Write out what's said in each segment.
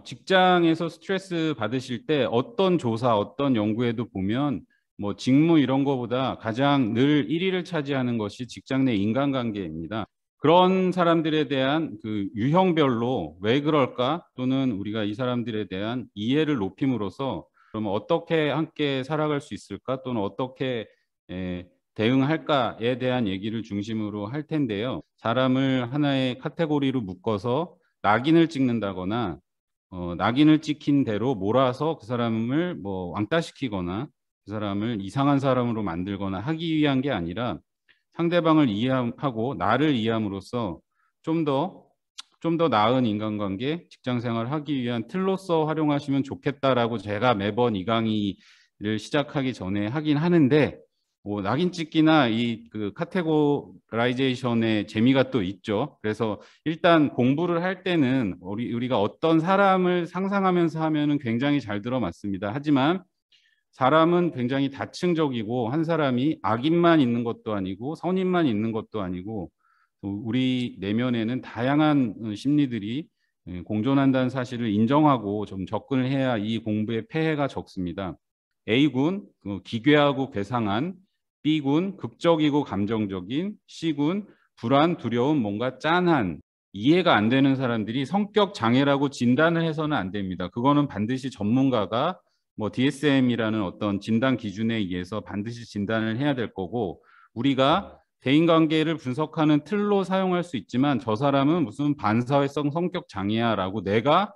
직장에서 스트레스 받으실 때 어떤 조사, 어떤 연구에도 보면 뭐 직무 이런 거보다 가장 늘 1위를 차지하는 것이 직장 내 인간관계입니다. 그런 사람들에 대한 그 유형별로 왜 그럴까 또는 우리가 이 사람들에 대한 이해를 높임으로써 그러면 어떻게 함께 살아갈 수 있을까 또는 어떻게 대응할까에 대한 얘기를 중심으로 할 텐데요. 사람을 하나의 카테고리로 묶어서 낙인을 찍는다거나 낙인을 찍힌 대로 몰아서 그 사람을 뭐 왕따시키거나 그 사람을 이상한 사람으로 만들거나 하기 위한 게 아니라 상대방을 이해하고 나를 이해함으로써 좀 더 좀 더 나은 인간관계, 직장 생활을 하기 위한 틀로서 활용하시면 좋겠다라고 제가 매번 이 강의를 시작하기 전에 하긴 하는데 뭐 낙인 찍기나 이 그 카테고라이제이션의 재미가 또 있죠. 그래서 일단 공부를 할 때는 우리가 어떤 사람을 상상하면서 하면은 굉장히 잘 들어맞습니다. 하지만 사람은 굉장히 다층적이고 한 사람이 악인만 있는 것도 아니고 선인만 있는 것도 아니고 우리 내면에는 다양한 심리들이 공존한다는 사실을 인정하고 좀 접근을 해야 이 공부의 폐해가 적습니다. A군 기괴하고 괴상한, B군 극적이고 감정적인, C군 불안, 두려움, 뭔가 짠한 이해가 안 되는 사람들이 성격 장애라고 진단을 해서는 안 됩니다. 그거는 반드시 전문가가 뭐 DSM이라는 어떤 진단 기준에 의해서 반드시 진단을 해야 될 거고 우리가 대인관계를 분석하는 틀로 사용할 수 있지만 저 사람은 무슨 반사회성 성격 장애야라고 내가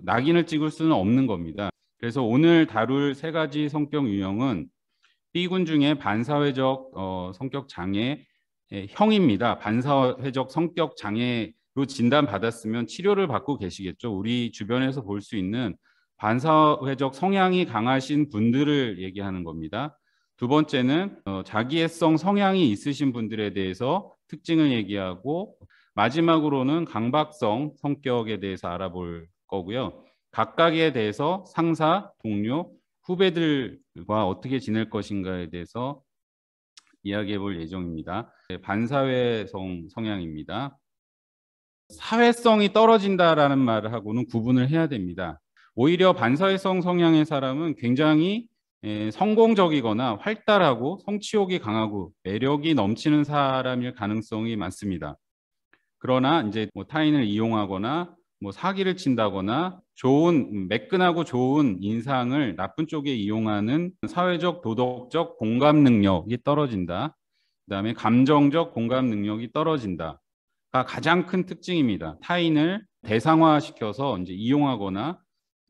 낙인을 찍을 수는 없는 겁니다. 그래서 오늘 다룰 세 가지 성격 유형은 B군 중에 반사회적 성격 장애 형입니다. 반사회적 성격 장애로 진단받았으면 치료를 받고 계시겠죠. 우리 주변에서 볼 수 있는 반사회적 성향이 강하신 분들을 얘기하는 겁니다. 두 번째는 자기애성 성향이 있으신 분들에 대해서 특징을 얘기하고 마지막으로는 강박성 성격에 대해서 알아볼 거고요. 각각에 대해서 상사, 동료, 후배들과 어떻게 지낼 것인가에 대해서 이야기해 볼 예정입니다. 반사회성 성향입니다. 사회성이 떨어진다라는 말을 하고는 구분을 해야 됩니다. 오히려 반사회성 성향의 사람은 굉장히 성공적이거나 활달하고 성취욕이 강하고 매력이 넘치는 사람일 가능성이 많습니다. 그러나 이제 뭐 타인을 이용하거나 뭐 사기를 친다거나 좋은 매끈하고 좋은 인상을 나쁜 쪽에 이용하는 사회적 도덕적 공감 능력이 떨어진다. 그다음에 감정적 공감 능력이 떨어진다가 가장 큰 특징입니다. 타인을 대상화시켜서 이제 이용하거나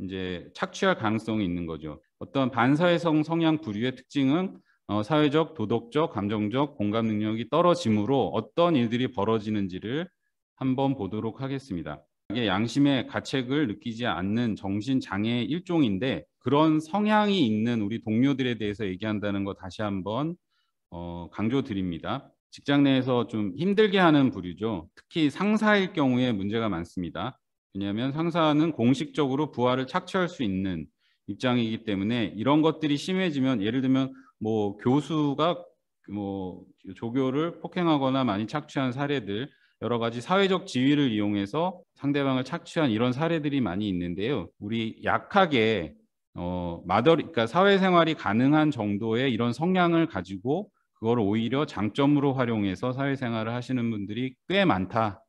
이제 착취할 가능성이 있는 거죠. 어떤 반사회성 성향 부류의 특징은 사회적, 도덕적, 감정적 공감 능력이 떨어지므로 어떤 일들이 벌어지는지를 한번 보도록 하겠습니다. 이게 양심의 가책을 느끼지 않는 정신 장애의 일종인데 그런 성향이 있는 우리 동료들에 대해서 얘기한다는 거 다시 한번 강조드립니다. 직장 내에서 좀 힘들게 하는 부류죠. 특히 상사일 경우에 문제가 많습니다. 왜냐하면 상사는 공식적으로 부하를 착취할 수 있는 입장이기 때문에 이런 것들이 심해지면 예를 들면 뭐 교수가 뭐 조교를 폭행하거나 많이 착취한 사례들 여러 가지 사회적 지위를 이용해서 상대방을 착취한 이런 사례들이 많이 있는데요. 우리 약하게 그러니까 사회생활이 가능한 정도의 이런 성향을 가지고 그걸 오히려 장점으로 활용해서 사회생활을 하시는 분들이 꽤 많다.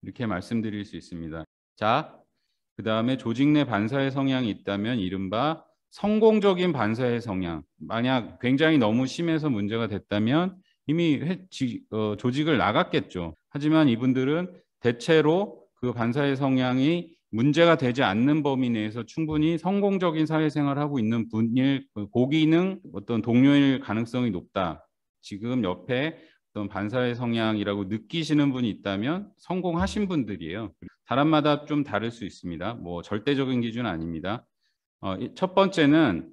이렇게 말씀드릴 수 있습니다. 자, 그 다음에 조직 내 반사회 성향이 있다면 이른바 성공적인 반사회 성향. 만약 굉장히 너무 심해서 문제가 됐다면 이미 조직을 나갔겠죠. 하지만 이분들은 대체로 그 반사회 성향이 문제가 되지 않는 범위 내에서 충분히 성공적인 사회생활을 하고 있는 분일 고기능 어떤 동료일 가능성이 높다. 지금 옆에 어떤 반사회 성향이라고 느끼시는 분이 있다면 성공하신 분들이에요. 사람마다 좀 다를 수 있습니다. 뭐 절대적인 기준 아닙니다. 첫 번째는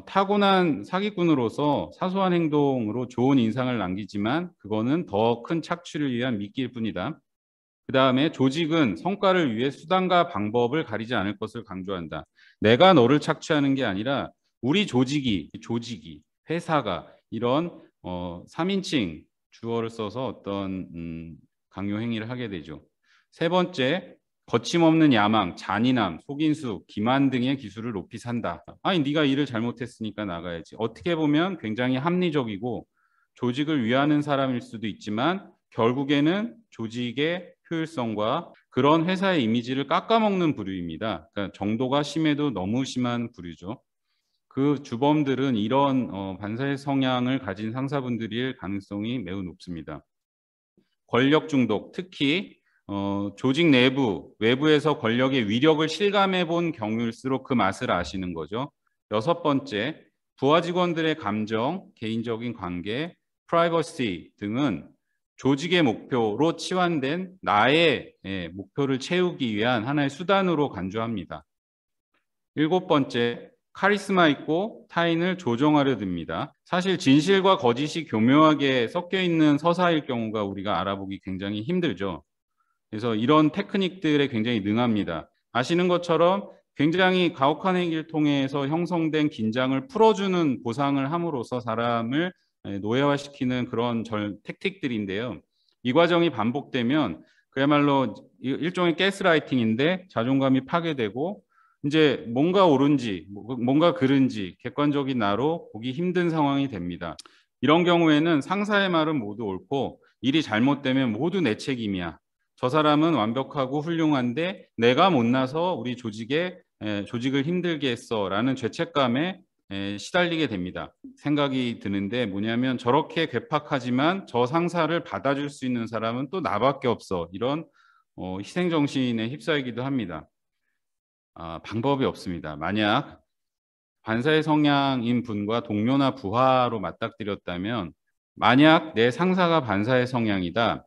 타고난 사기꾼으로서 사소한 행동으로 좋은 인상을 남기지만 그거는 더 큰 착취를 위한 미끼일 뿐이다. 그 다음에 조직은 성과를 위해 수단과 방법을 가리지 않을 것을 강조한다. 내가 너를 착취하는 게 아니라 우리 조직이, 회사가 이런 3인칭 주어를 써서 어떤 강요 행위를 하게 되죠. 세 번째, 거침없는 야망, 잔인함, 속인수, 기만 등의 기술을 높이 산다. 아니, 네가 일을 잘못했으니까 나가야지. 어떻게 보면 굉장히 합리적이고 조직을 위하는 사람일 수도 있지만 결국에는 조직의 효율성과 그런 회사의 이미지를 깎아먹는 부류입니다. 그러니까 정도가 심해도 너무 심한 부류죠. 그 주범들은 이런 반사의 성향을 가진 상사분들일 가능성이 매우 높습니다. 권력 중독, 특히 조직 내부, 외부에서 권력의 위력을 실감해 본 경우일수록 그 맛을 아시는 거죠. 여섯 번째, 부하 직원들의 감정, 개인적인 관계, 프라이버시 등은 조직의 목표로 치환된 나의 목표를 채우기 위한 하나의 수단으로 간주합니다. 일곱 번째, 카리스마 있고 타인을 조종하려 듭니다. 사실 진실과 거짓이 교묘하게 섞여 있는 서사일 경우가 우리가 알아보기 굉장히 힘들죠. 그래서 이런 테크닉들에 굉장히 능합니다. 아시는 것처럼 굉장히 가혹한 행위를 통해서 형성된 긴장을 풀어주는 보상을 함으로써 사람을 노예화시키는 그런 택틱들인데요. 이 과정이 반복되면 그야말로 일종의 가스라이팅인데 자존감이 파괴되고 이제 뭔가 옳은지 뭔가 그른지 객관적인 나로 보기 힘든 상황이 됩니다. 이런 경우에는 상사의 말은 모두 옳고 일이 잘못되면 모두 내 책임이야. 저 사람은 완벽하고 훌륭한데 내가 못나서 우리 조직을 힘들게 했어라는 죄책감에 시달리게 됩니다. 생각이 드는데 뭐냐면 저렇게 괴팍하지만 저 상사를 받아줄 수 있는 사람은 또 나밖에 없어. 이런 희생정신에 휩싸이기도 합니다. 방법이 없습니다. 만약 반사의 성향인 분과 동료나 부하로 맞닥뜨렸다면 만약 내 상사가 반사의 성향이다.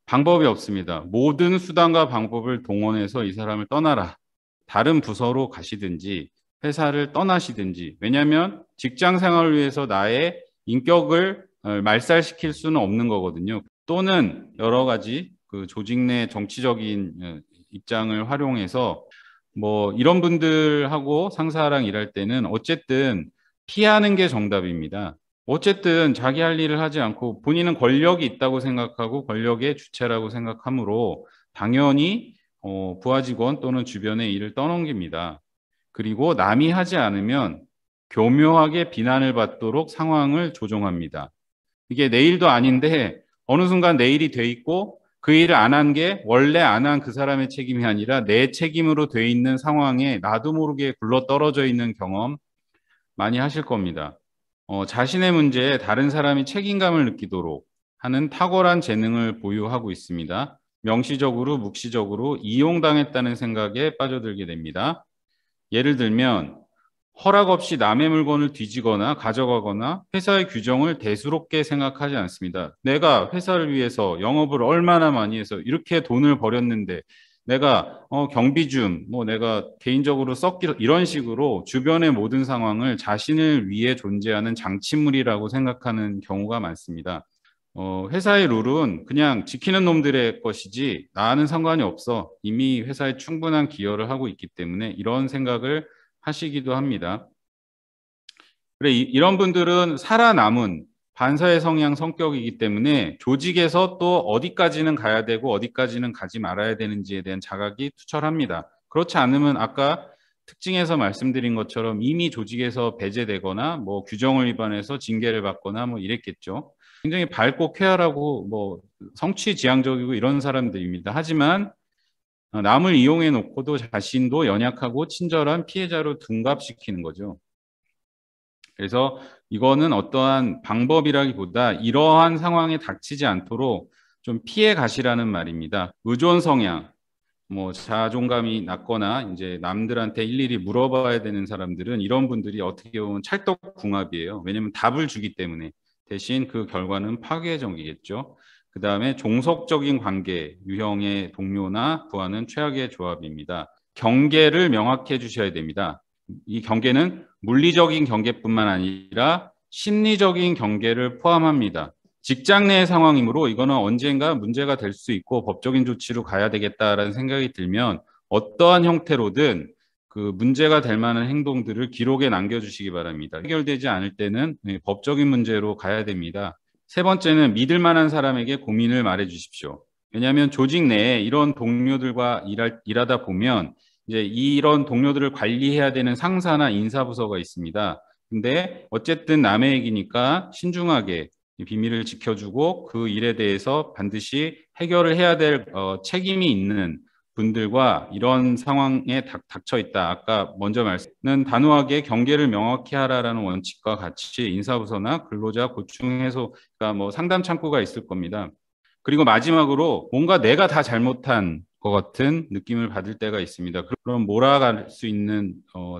방법이 없습니다. 모든 수단과 방법을 동원해서 이 사람을 떠나라. 다른 부서로 가시든지 회사를 떠나시든지. 왜냐하면 직장 생활을 위해서 나의 인격을 말살시킬 수는 없는 거거든요. 또는 여러 가지 그 조직 내 정치적인 입장을 활용해서 뭐 이런 분들하고 상사랑 일할 때는 어쨌든 피하는 게 정답입니다. 어쨌든 자기 할 일을 하지 않고 본인은 권력이 있다고 생각하고 권력의 주체라고 생각하므로 당연히 부하 직원 또는 주변의 일을 떠넘깁니다. 그리고 남이 하지 않으면 교묘하게 비난을 받도록 상황을 조종합니다. 이게 내 일도 아닌데 어느 순간 내 일이 돼 있고 그 일을 안 한 게 원래 안 한 그 사람의 책임이 아니라 내 책임으로 돼 있는 상황에 나도 모르게 굴러떨어져 있는 경험 많이 하실 겁니다. 자신의 문제에 다른 사람이 책임감을 느끼도록 하는 탁월한 재능을 보유하고 있습니다. 명시적으로 묵시적으로 이용당했다는 생각에 빠져들게 됩니다. 예를 들면 허락 없이 남의 물건을 뒤지거나 가져가거나 회사의 규정을 대수롭게 생각하지 않습니다. 내가 회사를 위해서 영업을 얼마나 많이 해서 이렇게 돈을 벌였는데 내가 경비 좀 내가 개인적으로 썼기 이런 식으로 주변의 모든 상황을 자신을 위해 존재하는 장치물이라고 생각하는 경우가 많습니다. 회사의 룰은 그냥 지키는 놈들의 것이지 나는 상관이 없어. 이미 회사에 충분한 기여를 하고 있기 때문에 이런 생각을 하시기도 합니다. 그래, 이런 분들은 살아남은 반사의 성향 성격이기 때문에 조직에서 또 어디까지는 가야 되고 어디까지는 가지 말아야 되는지에 대한 자각이 투철합니다. 그렇지 않으면 아까 특징에서 말씀드린 것처럼 이미 조직에서 배제되거나 뭐 규정을 위반해서 징계를 받거나 뭐 이랬겠죠. 굉장히 밝고 쾌활하고 뭐 성취지향적이고 이런 사람들입니다. 하지만 남을 이용해 놓고도 자신도 연약하고 친절한 피해자로 둔갑시키는 거죠. 그래서 이거는 어떠한 방법이라기보다 이러한 상황에 닥치지 않도록 좀 피해 가시라는 말입니다. 의존 성향, 뭐 자존감이 낮거나 이제 남들한테 일일이 물어봐야 되는 사람들은 이런 분들이 어떻게 보면 찰떡궁합이에요. 왜냐하면 답을 주기 때문에 대신 그 결과는 파괴적이겠죠. 그 다음에 종속적인 관계, 유형의 동료나 부하는 최악의 조합입니다. 경계를 명확히 해주셔야 됩니다. 이 경계는 물리적인 경계뿐만 아니라 심리적인 경계를 포함합니다. 직장 내 상황이므로 이거는 언젠가 문제가 될 수 있고 법적인 조치로 가야 되겠다라는 생각이 들면 어떠한 형태로든 그 문제가 될 만한 행동들을 기록에 남겨주시기 바랍니다. 해결되지 않을 때는 법적인 문제로 가야 됩니다. 세 번째는 믿을 만한 사람에게 고민을 말해 주십시오. 왜냐하면 조직 내에 이런 동료들과 일하다 보면 이제 이런 동료들을 관리해야 되는 상사나 인사부서가 있습니다. 근데 어쨌든 남의 얘기니까 신중하게 이 비밀을 지켜주고 그 일에 대해서 반드시 해결을 해야 될 책임이 있는 분들과 이런 상황에 닥쳐 있다. 아까 먼저 말씀은 단호하게 경계를 명확히 하라라는 원칙과 같이 인사부서나 근로자 고충 해소가 뭐 상담 창구가 있을 겁니다. 그리고 마지막으로 뭔가 내가 다 잘못한 것 같은 느낌을 받을 때가 있습니다. 그럼 몰아갈 수 있는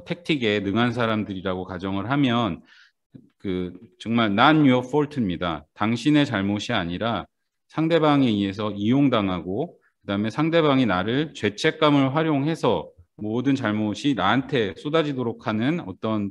택틱에 능한 사람들이라고 가정을 하면 정말 not your fault입니다. 당신의 잘못이 아니라 상대방에 의해서 이용당하고 그다음에 상대방이 나를 죄책감을 활용해서 모든 잘못이 나한테 쏟아지도록 하는 어떤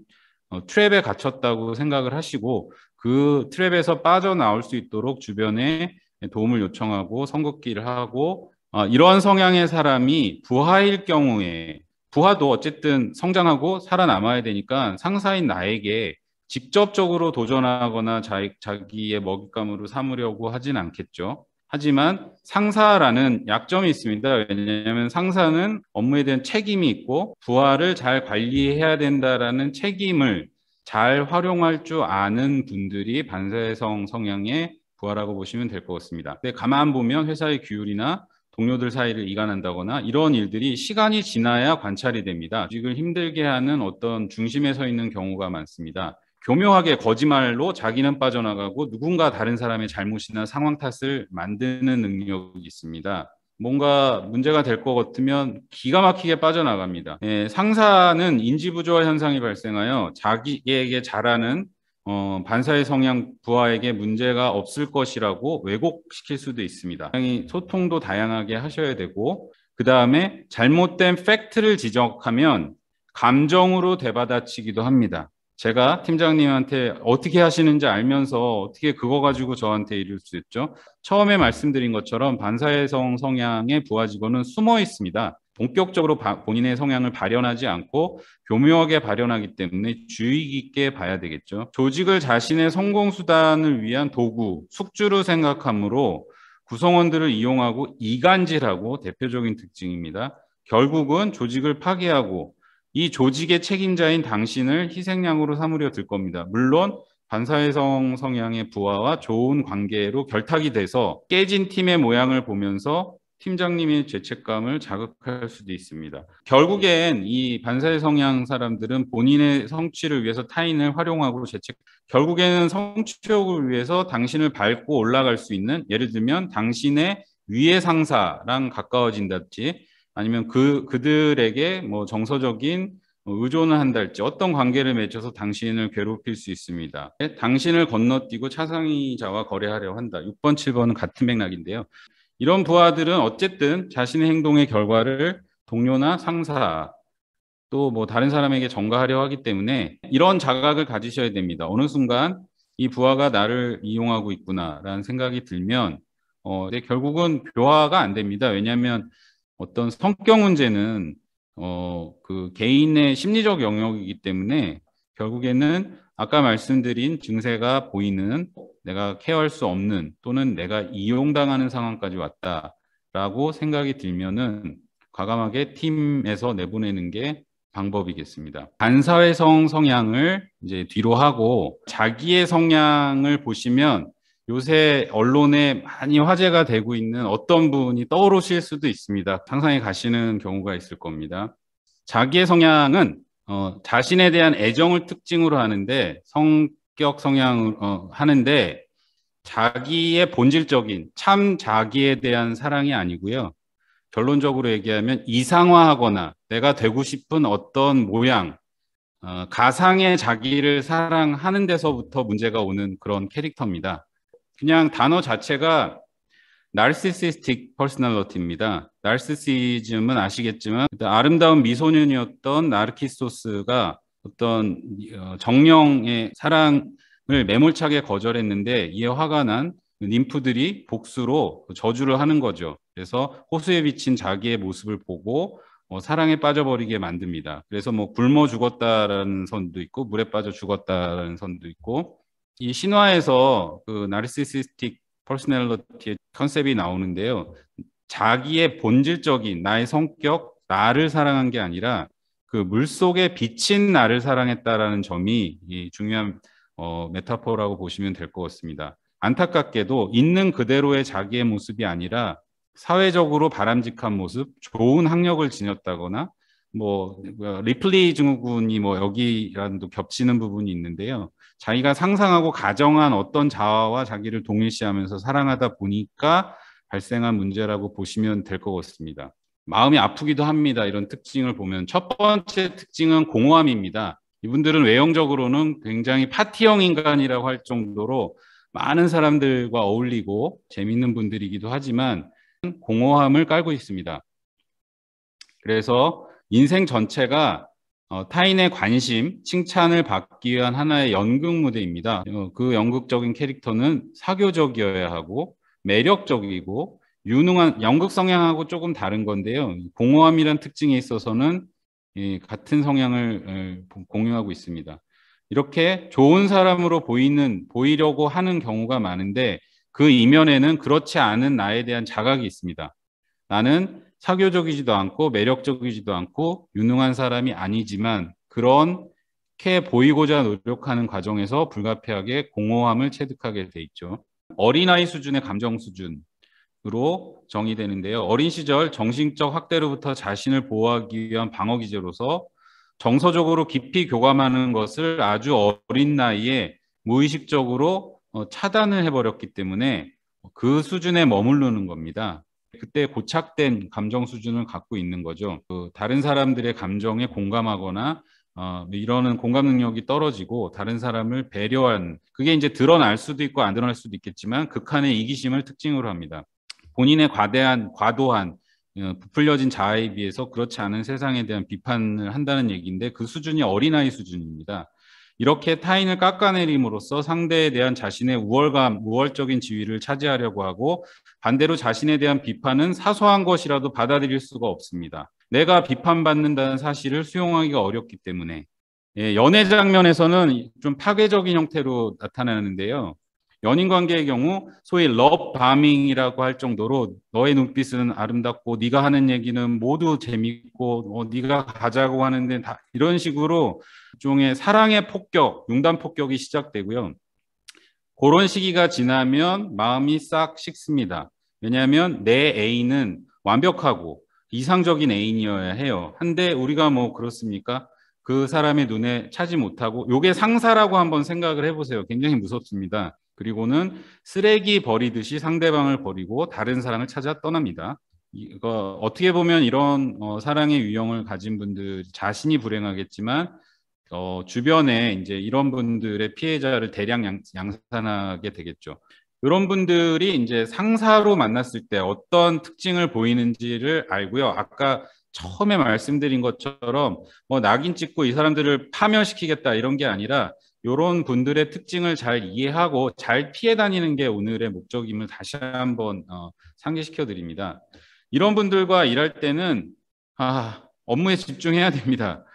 트랩에 갇혔다고 생각을 하시고 그 트랩에서 빠져나올 수 있도록 주변에 도움을 요청하고 선긋기를 하고 이러한 성향의 사람이 부하일 경우에 부하도 어쨌든 성장하고 살아남아야 되니까 상사인 나에게 직접적으로 도전하거나 자기의 먹잇감으로 삼으려고 하진 않겠죠. 하지만 상사라는 약점이 있습니다. 왜냐하면 상사는 업무에 대한 책임이 있고 부하를 잘 관리해야 된다라는 책임을 잘 활용할 줄 아는 분들이 반사회성 성향의 부하라고 보시면 될 것 같습니다. 근데 가만 보면 회사의 규율이나 동료들 사이를 이간한다거나 이런 일들이 시간이 지나야 관찰이 됩니다. 조직을 힘들게 하는 어떤 중심에 서 있는 경우가 많습니다. 교묘하게 거짓말로 자기는 빠져나가고 누군가 다른 사람의 잘못이나 상황 탓을 만드는 능력이 있습니다. 뭔가 문제가 될 것 같으면 기가 막히게 빠져나갑니다. 상사는 인지부조화 현상이 발생하여 자기에게 잘하는 반사의 성향 부하에게 문제가 없을 것이라고 왜곡시킬 수도 있습니다. 소통도 다양하게 하셔야 되고 그 다음에 잘못된 팩트를 지적하면 감정으로 되받아치기도 합니다. 제가 팀장님한테 어떻게 하시는지 알면서 어떻게 그거 가지고 저한테 이럴 수 있죠? 처음에 말씀드린 것처럼 반사회성 성향의 부하 직원은 숨어 있습니다. 본격적으로 본인의 성향을 발현하지 않고 교묘하게 발현하기 때문에 주의 깊게 봐야 되겠죠. 조직을 자신의 성공 수단을 위한 도구, 숙주로 생각하므로 구성원들을 이용하고 이간질하고 대표적인 특징입니다. 결국은 조직을 파괴하고 이 조직의 책임자인 당신을 희생양으로 삼으려 들 겁니다. 물론 반사회성 성향의 부하와 좋은 관계로 결탁이 돼서 깨진 팀의 모양을 보면서 팀장님의 죄책감을 자극할 수도 있습니다. 결국엔 이 반사회 성향 사람들은 본인의 성취를 위해서 타인을 활용하고 결국에는 성취욕을 위해서 당신을 밟고 올라갈 수 있는 예를 들면 당신의 위의 상사랑 가까워진다든지 아니면 그들에게 뭐 정서적인 의존을 한달지 어떤 관계를 맺어서 당신을 괴롭힐 수 있습니다. 당신을 건너뛰고 차상위자와 거래하려 한다. 6번, 7번은 같은 맥락인데요. 이런 부하들은 어쨌든 자신의 행동의 결과를 동료나 상사 또 뭐 다른 사람에게 전가하려 하기 때문에 이런 자각을 가지셔야 됩니다. 어느 순간 이 부하가 나를 이용하고 있구나라는 생각이 들면 근데 결국은 교화가 안 됩니다. 왜냐하면 어떤 성격 문제는 그 개인의 심리적 영역이기 때문에 결국에는 아까 말씀드린 증세가 보이는 내가 케어할 수 없는 또는 내가 이용당하는 상황까지 왔다라고 생각이 들면은 과감하게 팀에서 내보내는 게 방법이겠습니다. 반사회성 성향을 이제 뒤로 하고 자기의 성향을 보시면 요새 언론에 많이 화제가 되고 있는 어떤 분이 떠오르실 수도 있습니다. 상상해 가시는 경우가 있을 겁니다. 자기의 성향은 자신에 대한 애정을 특징으로 하는데 성격 성향을 하는데 자기의 본질적인 참 자기에 대한 사랑이 아니고요. 결론적으로 얘기하면 이상화하거나 내가 되고 싶은 어떤 모양, 가상의 자기를 사랑하는 데서부터 문제가 오는 그런 캐릭터입니다. 그냥 단어 자체가 나르시시스틱 퍼스널리티입니다. 나르시시즘은 아시겠지만 아름다운 미소년이었던 나르키소스가 어떤 정령의 사랑을 매몰차게 거절했는데 이에 화가 난 님프들이 복수로 저주를 하는 거죠. 그래서 호수에 비친 자기의 모습을 보고 사랑에 빠져버리게 만듭니다. 그래서 뭐 굶어 죽었다라는 선도 있고 물에 빠져 죽었다라는 선도 있고 이 신화에서 그 나르시시스틱 퍼스널리티의 컨셉이 나오는데요. 자기의 본질적인 나의 성격, 나를 사랑한 게 아니라 그 물속에 비친 나를 사랑했다라는 점이 이 중요한 메타포라고 보시면 될 것 같습니다. 안타깝게도 있는 그대로의 자기의 모습이 아니라 사회적으로 바람직한 모습, 좋은 학력을 지녔다거나 뭐 리플리 증후군이 뭐 여기랑도 겹치는 부분이 있는데요. 자기가 상상하고 가정한 어떤 자아와 자기를 동일시하면서 사랑하다 보니까 발생한 문제라고 보시면 될 것 같습니다. 마음이 아프기도 합니다. 이런 특징을 보면 첫 번째 특징은 공허함입니다. 이분들은 외형적으로는 굉장히 파티형 인간이라고 할 정도로 많은 사람들과 어울리고 재밌는 분들이기도 하지만 공허함을 깔고 있습니다. 그래서 인생 전체가 타인의 관심, 칭찬을 받기 위한 하나의 연극 무대입니다. 그 연극적인 캐릭터는 사교적이어야 하고 매력적이고 유능한 연극 성향하고 조금 다른 건데요. 공허함이란 특징에 있어서는 같은 성향을 공유하고 있습니다. 이렇게 좋은 사람으로 보이려고 하는 경우가 많은데 그 이면에는 그렇지 않은 나에 대한 자각이 있습니다. 나는 사교적이지도 않고 매력적이지도 않고 유능한 사람이 아니지만 그렇게 보이고자 노력하는 과정에서 불가피하게 공허함을 체득하게 돼 있죠. 어린아이 수준의 감정 수준으로 정의되는데요. 어린 시절 정신적 학대로부터 자신을 보호하기 위한 방어 기제로서 정서적으로 깊이 교감하는 것을 아주 어린 나이에 무의식적으로 차단을 해버렸기 때문에 그 수준에 머무르는 겁니다. 그때 고착된 감정 수준을 갖고 있는 거죠. 다른 사람들의 감정에 공감하거나 이러는 공감 능력이 떨어지고 다른 사람을 배려한 그게 이제 드러날 수도 있고 안 드러날 수도 있겠지만 극한의 이기심을 특징으로 합니다. 본인의 과도한 부풀려진 자아에 비해서 그렇지 않은 세상에 대한 비판을 한다는 얘기인데 그 수준이 어린아이 수준입니다. 이렇게 타인을 깎아내림으로써 상대에 대한 자신의 우월적인 지위를 차지하려고 하고 반대로 자신에 대한 비판은 사소한 것이라도 받아들일 수가 없습니다. 내가 비판받는다는 사실을 수용하기가 어렵기 때문에 연애 장면에서는 좀 파괴적인 형태로 나타나는데요. 연인 관계의 경우 소위 러브 바밍이라고 할 정도로 너의 눈빛은 아름답고 네가 하는 얘기는 모두 재밌고 네가 가자고 하는데 다 이런 식으로 일종의 사랑의 폭격, 융단 폭격이 시작되고요. 그런 시기가 지나면 마음이 싹 식습니다. 왜냐하면 내 애인은 완벽하고 이상적인 애인이어야 해요. 한데 우리가 뭐 그렇습니까? 그 사람의 눈에 차지 못하고 요게 상사라고 한번 생각을 해보세요. 굉장히 무섭습니다. 그리고는 쓰레기 버리듯이 상대방을 버리고 다른 사랑을 찾아 떠납니다. 이거 어떻게 보면 이런 사랑의 유형을 가진 분들 자신이 불행하겠지만 주변에 이제 이런 분들의 피해자를 대량 양산하게 되겠죠. 이런 분들이 이제 상사로 만났을 때 어떤 특징을 보이는지를 알고요. 아까 처음에 말씀드린 것처럼 뭐 낙인 찍고 이 사람들을 파멸시키겠다 이런 게 아니라 이런 분들의 특징을 잘 이해하고 잘 피해 다니는 게 오늘의 목적임을 다시 한번 상기시켜 드립니다. 이런 분들과 일할 때는 업무에 집중해야 됩니다.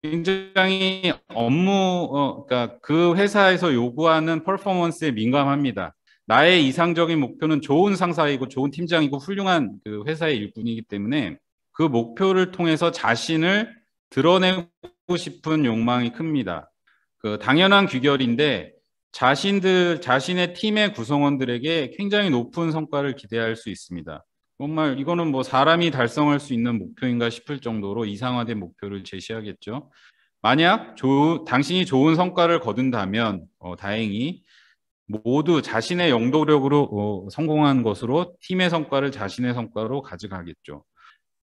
굉장히 그러니까 그 회사에서 요구하는 퍼포먼스에 민감합니다. 나의 이상적인 목표는 좋은 상사이고 좋은 팀장이고 훌륭한 그 회사의 일꾼이기 때문에 그 목표를 통해서 자신을 드러내고 싶은 욕망이 큽니다. 그 당연한 귀결인데 자신의 팀의 구성원들에게 굉장히 높은 성과를 기대할 수 있습니다. 정말 이거는 뭐 사람이 달성할 수 있는 목표인가 싶을 정도로 이상화된 목표를 제시하겠죠. 만약 당신이 좋은 성과를 거둔다면 다행히 모두 자신의 영도력으로 성공한 것으로 팀의 성과를 자신의 성과로 가져가겠죠.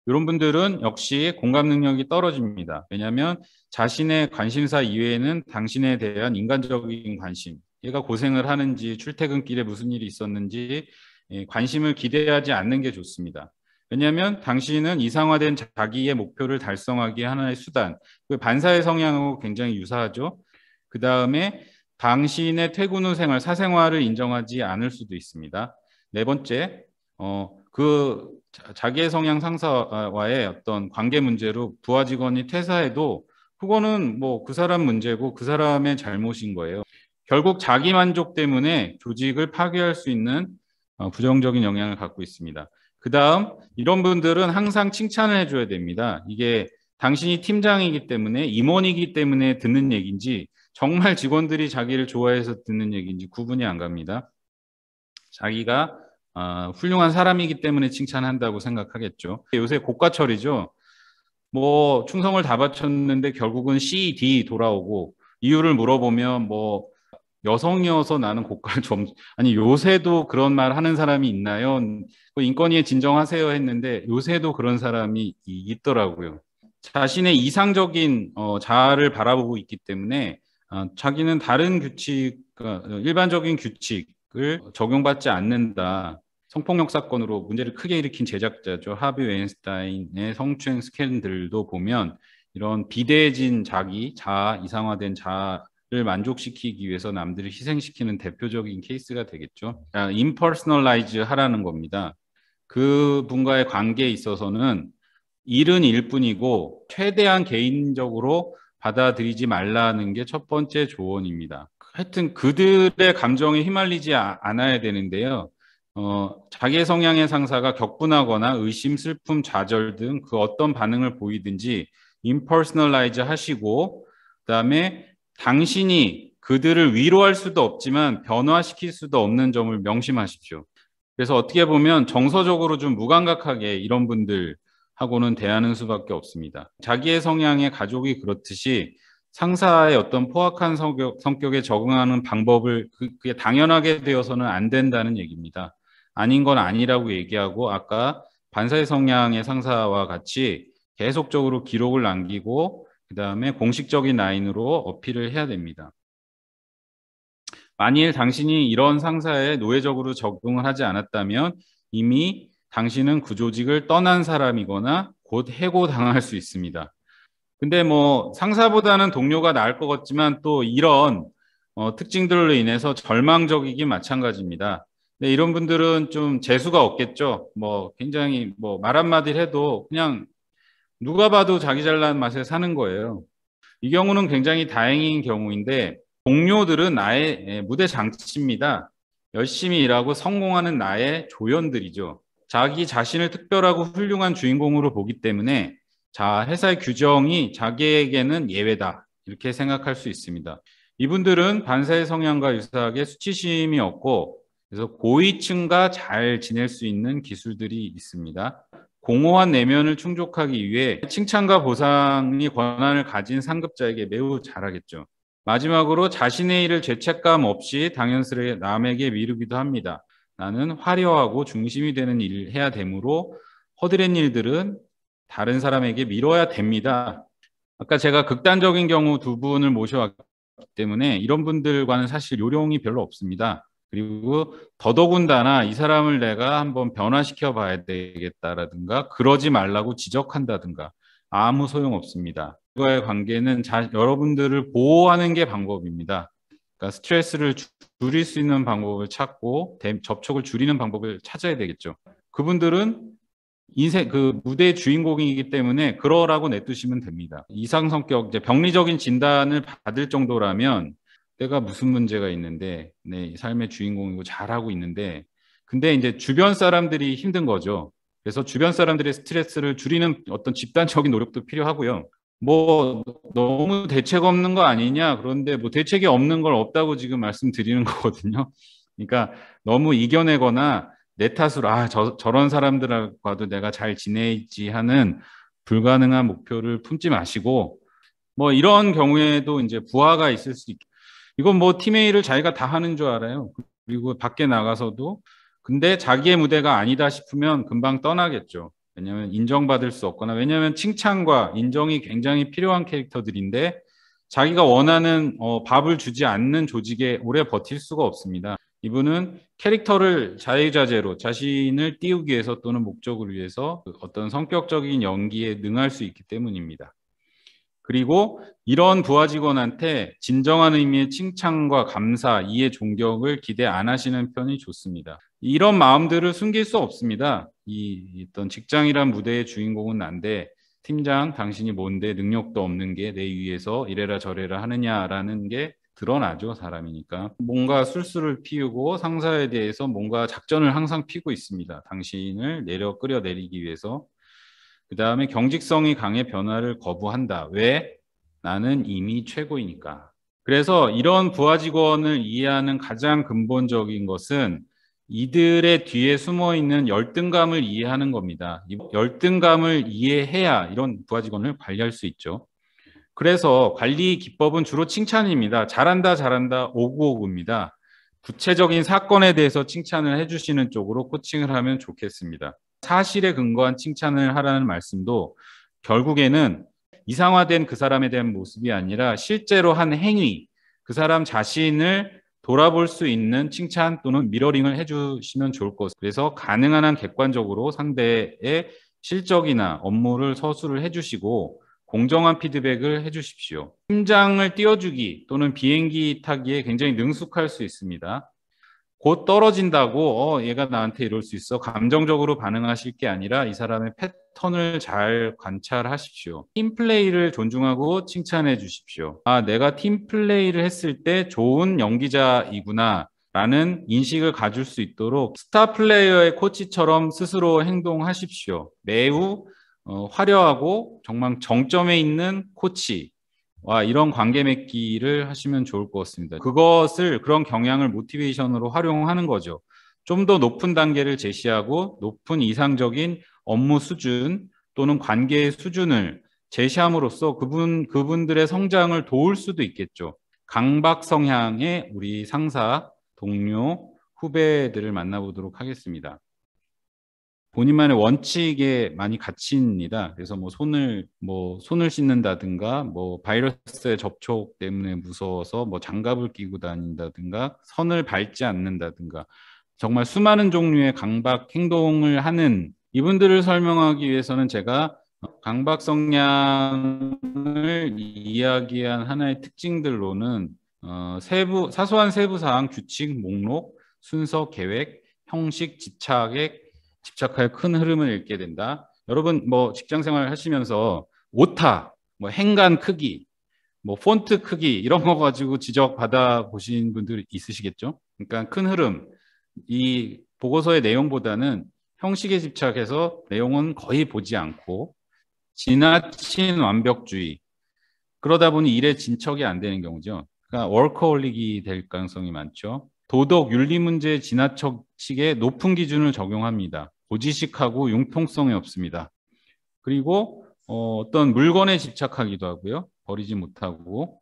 이런 분들은 역시 공감 능력이 떨어집니다. 왜냐하면 자신의 관심사 이외에는 당신에 대한 인간적인 관심, 얘가 고생을 하는지 출퇴근길에 무슨 일이 있었는지 관심을 기대하지 않는 게 좋습니다. 왜냐하면 당신은 이상화된 자기의 목표를 달성하기에 하나의 수단, 그 반사의 성향하고 굉장히 유사하죠. 그 다음에 당신의 퇴근 후 생활, 사생활을 인정하지 않을 수도 있습니다. 네 번째, 자기의 성향 상사와의 어떤 관계 문제로 부하 직원이 퇴사해도 그거는 뭐 그 사람 문제고 그 사람의 잘못인 거예요. 결국 자기 만족 때문에 조직을 파괴할 수 있는 부정적인 영향을 갖고 있습니다. 그 다음 이런 분들은 항상 칭찬을 해줘야 됩니다. 이게 당신이 팀장이기 때문에 임원이기 때문에 듣는 얘기인지 정말 직원들이 자기를 좋아해서 듣는 얘기인지 구분이 안 갑니다. 자기가 훌륭한 사람이기 때문에 칭찬한다고 생각하겠죠. 요새 고가철이죠. 뭐 충성을 다 바쳤는데 결국은 C, D 돌아오고 이유를 물어보면 뭐 여성이어서 나는 고가를 좀 아니 요새도 그런 말 하는 사람이 있나요? 인권위에 진정하세요 했는데 요새도 그런 사람이 있더라고요. 자신의 이상적인 자아를 바라보고 있기 때문에 자기는 다른 규칙, 일반적인 규칙을 적용받지 않는다. 성폭력 사건으로 문제를 크게 일으킨 제작자죠. 하비 웨인스타인의 성추행 스캔들도 보면 이런 비대해진 자아, 이상화된 자아를 만족시키기 위해서 남들을 희생시키는 대표적인 케이스가 되겠죠. 임퍼스널라이즈 하라는 겁니다. 그 분과의 관계에 있어서는 일은 일뿐이고 최대한 개인적으로 받아들이지 말라는 게 첫 번째 조언입니다. 하여튼 그들의 감정에 휘말리지 않아야 되는데요. 자기 성향의 상사가 격분하거나 의심, 슬픔, 좌절 등 그 어떤 반응을 보이든지 임퍼스널라이즈 하시고 그다음에 당신이 그들을 위로할 수도 없지만 변화시킬 수도 없는 점을 명심하십시오. 그래서 어떻게 보면 정서적으로 좀 무감각하게 이런 분들하고는 대하는 수밖에 없습니다. 자기의 성향의 가족이 그렇듯이 상사의 어떤 포악한 성격에 적응하는 방법을 그게 당연하게 되어서는 안 된다는 얘기입니다. 아닌 건 아니라고 얘기하고 아까 반사의 성향의 상사와 같이 계속적으로 기록을 남기고 그다음에 공식적인 라인으로 어필을 해야 됩니다. 만일 당신이 이런 상사에 노예적으로 적응을 하지 않았다면 이미 당신은 그 조직을 떠난 사람이거나 곧 해고당할 수 있습니다. 근데 뭐 상사보다는 동료가 나을 것 같지만 또 이런 특징들로 인해서 절망적이긴 마찬가지입니다. 근데 이런 분들은 좀 재수가 없겠죠. 뭐 굉장히 뭐 말 한마디를 해도 그냥 누가 봐도 자기 잘난 맛에 사는 거예요. 이 경우는 굉장히 다행인 경우인데 동료들은 나의 무대 장치입니다. 열심히 일하고 성공하는 나의 조연들이죠. 자기 자신을 특별하고 훌륭한 주인공으로 보기 때문에 회사의 규정이 자기에게는 예외다. 이렇게 생각할 수 있습니다. 이분들은 반사의 성향과 유사하게 수치심이 없고 그래서 고위층과 잘 지낼 수 있는 기술들이 있습니다. 공허한 내면을 충족하기 위해 칭찬과 보상의 권한을 가진 상급자에게 매우 잘하겠죠. 마지막으로 자신의 일을 죄책감 없이 당연스레 남에게 미루기도 합니다. 나는 화려하고 중심이 되는 일을 해야 되므로 허드렛 일들은 다른 사람에게 미뤄야 됩니다. 아까 제가 극단적인 경우 두 분을 모셔왔기 때문에 이런 분들과는 사실 요령이 별로 없습니다. 그리고 더더군다나 이 사람을 내가 한번 변화시켜 봐야 되겠다라든가 그러지 말라고 지적한다든가 아무 소용 없습니다. 그거의 관계는 여러분들을 보호하는 게 방법입니다. 그러니까 스트레스를 줄일 수 있는 방법을 찾고 접촉을 줄이는 방법을 찾아야 되겠죠. 그분들은 인생 그 무대의 주인공이기 때문에 그러라고 내두시면 됩니다. 이상 성격 이제 병리적인 진단을 받을 정도라면 내가 무슨 문제가 있는데 내 삶의 주인공이고 잘하고 있는데 근데 이제 주변 사람들이 힘든 거죠. 그래서 주변 사람들의 스트레스를 줄이는 어떤 집단적인 노력도 필요하고요. 뭐 너무 대책 없는 거 아니냐? 그런데 뭐 대책이 없는 걸 없다고 지금 말씀드리는 거거든요. 그러니까 너무 이겨내거나 내 탓으로 저런 사람들과도 내가 잘 지내지 하는 불가능한 목표를 품지 마시고 뭐 이런 경우에도 이제 부하가 있을 수 있고 이건 뭐 팀의 일을 자기가 다 하는 줄 알아요. 그리고 밖에 나가서도 근데 자기의 무대가 아니다 싶으면 금방 떠나겠죠. 왜냐하면 인정받을 수 없거나 왜냐하면 칭찬과 인정이 굉장히 필요한 캐릭터들인데 자기가 원하는 밥을 주지 않는 조직에 오래 버틸 수가 없습니다. 이분은 캐릭터를 자유자재로 자신을 띄우기 위해서 또는 목적을 위해서 어떤 성격적인 연기에 능할 수 있기 때문입니다. 그리고 이런 부하 직원한테 진정한 의미의 칭찬과 감사, 이해, 존경을 기대 안 하시는 편이 좋습니다. 이런 마음들을 숨길 수 없습니다. 어떤 직장이란 무대의 주인공은 난데 팀장 당신이 뭔데 능력도 없는 게 내 위에서 이래라 저래라 하느냐라는 게 드러나죠. 사람이니까. 뭔가 술수를 피우고 상사에 대해서 뭔가 작전을 항상 피고 있습니다. 당신을 끌어내리기 위해서. 그 다음에 경직성이 강해 변화를 거부한다. 왜? 나는 이미 최고이니까. 그래서 이런 부하 직원을 이해하는 가장 근본적인 것은 이들의 뒤에 숨어 있는 열등감을 이해하는 겁니다. 이 열등감을 이해해야 이런 부하 직원을 관리할 수 있죠. 그래서 관리 기법은 주로 칭찬입니다. 잘한다, 잘한다, 오구오구입니다. 구체적인 사건에 대해서 칭찬을 해주시는 쪽으로 코칭을 하면 좋겠습니다. 사실에 근거한 칭찬을 하라는 말씀도 결국에는 이상화된 그 사람에 대한 모습이 아니라 실제로 한 행위, 그 사람 자신을 돌아볼 수 있는 칭찬 또는 미러링을 해주시면 좋을 것입니다. 그래서 가능한 한 객관적으로 상대의 실적이나 업무를 서술을 해주시고 공정한 피드백을 해주십시오. 심장을 띄워주기 또는 비행기 타기에 굉장히 능숙할 수 있습니다. 곧 떨어진다고 얘가 나한테 이럴 수 있어. 감정적으로 반응하실 게 아니라 이 사람의 패턴을 잘 관찰하십시오. 팀플레이를 존중하고 칭찬해 주십시오. 아, 내가 팀플레이를 했을 때 좋은 연기자이구나 라는 인식을 가질 수 있도록 스타 플레이어의 코치처럼 스스로 행동하십시오. 매우 화려하고 정말 정점에 있는 코치 와 이런 관계 맺기를 하시면 좋을 것 같습니다. 그런 경향을 모티베이션으로 활용하는 거죠. 좀 더 높은 단계를 제시하고 높은 이상적인 업무 수준 또는 관계의 수준을 제시함으로써 그분들의 성장을 도울 수도 있겠죠. 강박 성향의 우리 상사, 동료, 후배들을 만나보도록 하겠습니다. 본인만의 원칙에 많이 갇힙니다. 그래서 손을 씻는다든가 바이러스의 접촉 때문에 무서워서 장갑을 끼고 다닌다든가 선을 밟지 않는다든가 정말 수많은 종류의 강박 행동을 하는 이분들을 설명하기 위해서는 제가 강박 성향을 이야기한 하나의 특징들로는 사소한 세부 사항, 규칙, 목록, 순서, 계획, 형식, 집착하여 큰 흐름을 읽게 된다. 여러분 직장 생활 하시면서 오타, 행간 크기, 폰트 크기 이런 거 가지고 지적 받아 보신 분들 있으시겠죠? 그러니까 큰 흐름, 이 보고서의 내용보다는 형식에 집착해서 내용은 거의 보지 않고 지나친 완벽주의, 그러다 보니 일에 진척이 안 되는 경우죠. 그러니까 워커홀릭이 될 가능성이 많죠. 도덕, 윤리 문제에 지나치게 높은 기준을 적용합니다. 고지식하고 융통성이 없습니다. 그리고 어떤 물건에 집착하기도 하고요. 버리지 못하고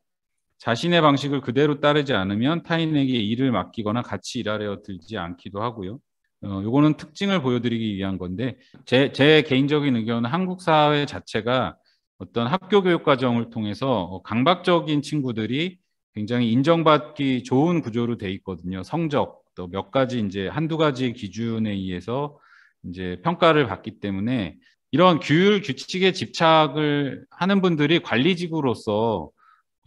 자신의 방식을 그대로 따르지 않으면 타인에게 일을 맡기거나 같이 일하려 들지 않기도 하고요. 요거는 특징을 보여드리기 위한 건데 제 개인적인 의견은 한국 사회 자체가 어떤 학교 교육 과정을 통해서 강박적인 친구들이 굉장히 인정받기 좋은 구조로 돼 있거든요. 성적 또 몇 가지 이제 한두 가지 기준에 의해서 이제 평가를 받기 때문에 이런 규율 규칙에 집착을 하는 분들이 관리직으로서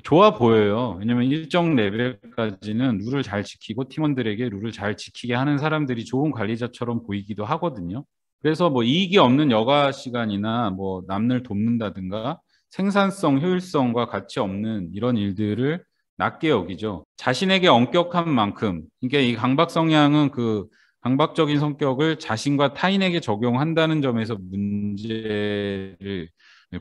좋아 보여요. 왜냐면 일정 레벨까지는 룰을 잘 지키고 팀원들에게 룰을 잘 지키게 하는 사람들이 좋은 관리자처럼 보이기도 하거든요. 그래서 이익이 없는 여가 시간이나 남을 돕는다든가 생산성, 효율성과 가치 없는 이런 일들을 낮게 여기죠. 자신에게 엄격한 만큼, 그러니까 이 강박 성향은 그 강박적인 성격을 자신과 타인에게 적용한다는 점에서 문제를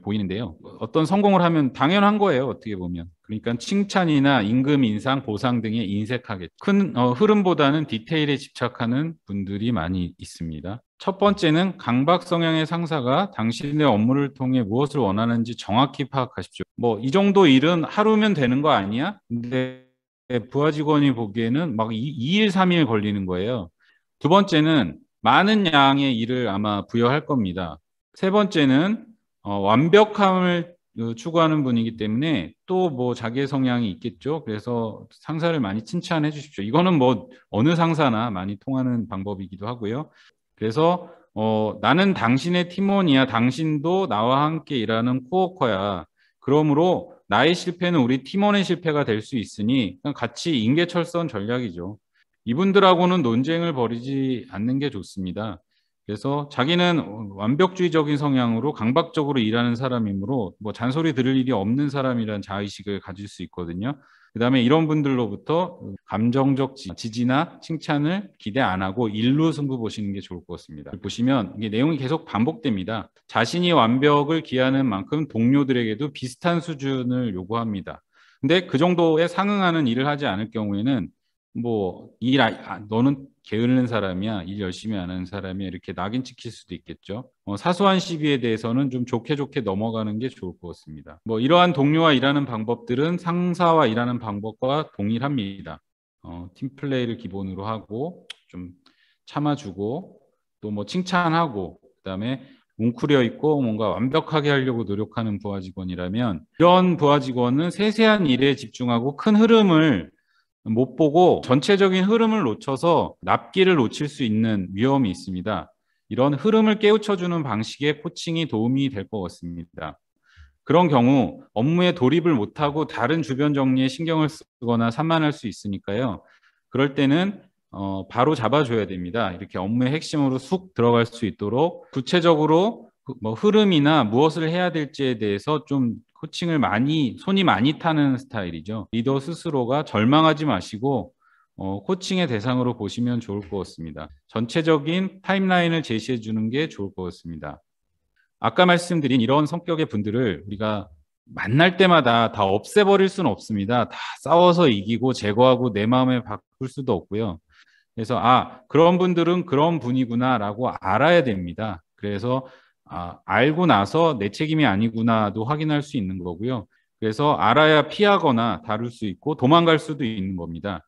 보이는데요. 어떤 성공을 하면 당연한 거예요. 어떻게 보면. 그러니까 칭찬이나 임금 인상, 보상 등에 인색하게 큰 흐름보다는 디테일에 집착하는 분들이 많이 있습니다. 첫 번째는 강박 성향의 상사가 당신의 업무를 통해 무엇을 원하는지 정확히 파악하십시오. 이 정도 일은 하루면 되는 거 아니야? 근데 부하 직원이 보기에는 2일, 3일 걸리는 거예요. 두 번째는 많은 양의 일을 아마 부여할 겁니다. 세 번째는 완벽함을 추구하는 분이기 때문에 또 자기의 성향이 있겠죠. 그래서 상사를 많이 칭찬해 주십시오. 이거는 어느 상사나 많이 통하는 방법이기도 하고요. 그래서 나는 당신의 팀원이야. 당신도 나와 함께 일하는 코워커야. 그러므로 나의 실패는 우리 팀원의 실패가 될 수 있으니 같이 인계철선 전략이죠. 이분들하고는 논쟁을 벌이지 않는 게 좋습니다. 그래서 자기는 완벽주의적인 성향으로 강박적으로 일하는 사람이므로 잔소리 들을 일이 없는 사람이라는 자의식을 가질 수 있거든요. 그다음에 이런 분들로부터 감정적 지지나 칭찬을 기대 안 하고 일로 승부 보시는 게 좋을 것 같습니다. 보시면 이게 내용이 계속 반복됩니다. 자신이 완벽을 기하는 만큼 동료들에게도 비슷한 수준을 요구합니다. 근데 그 정도에 상응하는 일을 하지 않을 경우에는 뭐 너는 게으른 사람이야, 일 열심히 안 하는 사람이야, 이렇게 낙인 찍힐 수도 있겠죠. 사소한 시비에 대해서는 좀 좋게 넘어가는 게 좋을 것 같습니다. 뭐 이러한 동료와 일하는 방법들은 상사와 일하는 방법과 동일합니다. 팀플레이를 기본으로 하고 좀 참아주고 또 뭐 칭찬하고 그다음에 웅크려 있고 뭔가 완벽하게 하려고 노력하는 부하 직원이라면 이런 부하 직원은 세세한 일에 집중하고 큰 흐름을 못 보고 전체적인 흐름을 놓쳐서 납기를 놓칠 수 있는 위험이 있습니다. 이런 흐름을 깨우쳐주는 방식의 코칭이 도움이 될 것 같습니다. 그런 경우 업무에 돌입을 못하고 다른 주변 정리에 신경을 쓰거나 산만할 수 있으니까요. 그럴 때는 바로 잡아줘야 됩니다. 이렇게 업무의 핵심으로 쑥 들어갈 수 있도록 구체적으로 뭐 흐름이나 무엇을 해야 될지에 대해서 좀 코칭을 손이 많이 타는 스타일이죠. 리더 스스로가 절망하지 마시고 코칭의 대상으로 보시면 좋을 것 같습니다. 전체적인 타임라인을 제시해 주는 게 좋을 것 같습니다. 아까 말씀드린 이런 성격의 분들을 우리가 만날 때마다 다 없애버릴 수는 없습니다. 다 싸워서 이기고 제거하고 내 마음에 바꿀 수도 없고요. 그래서 그런 분들은 그런 분이구나라고 알아야 됩니다. 그래서 알고 나서 내 책임이 아니구나도 확인할 수 있는 거고요. 그래서 알아야 피하거나 다룰 수 있고 도망갈 수도 있는 겁니다.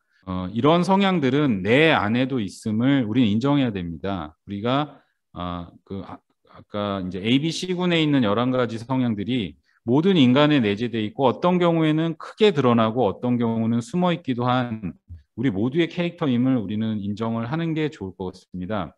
이런 성향들은 내 안에도 있음을 우리는 인정해야 됩니다. 우리가 아까 이제 ABC군에 있는 11가지 성향들이 모든 인간에 내재되어 있고 어떤 경우에는 크게 드러나고 어떤 경우는 숨어 있기도 한 우리 모두의 캐릭터임을 우리는 인정을 하는 게 좋을 것 같습니다.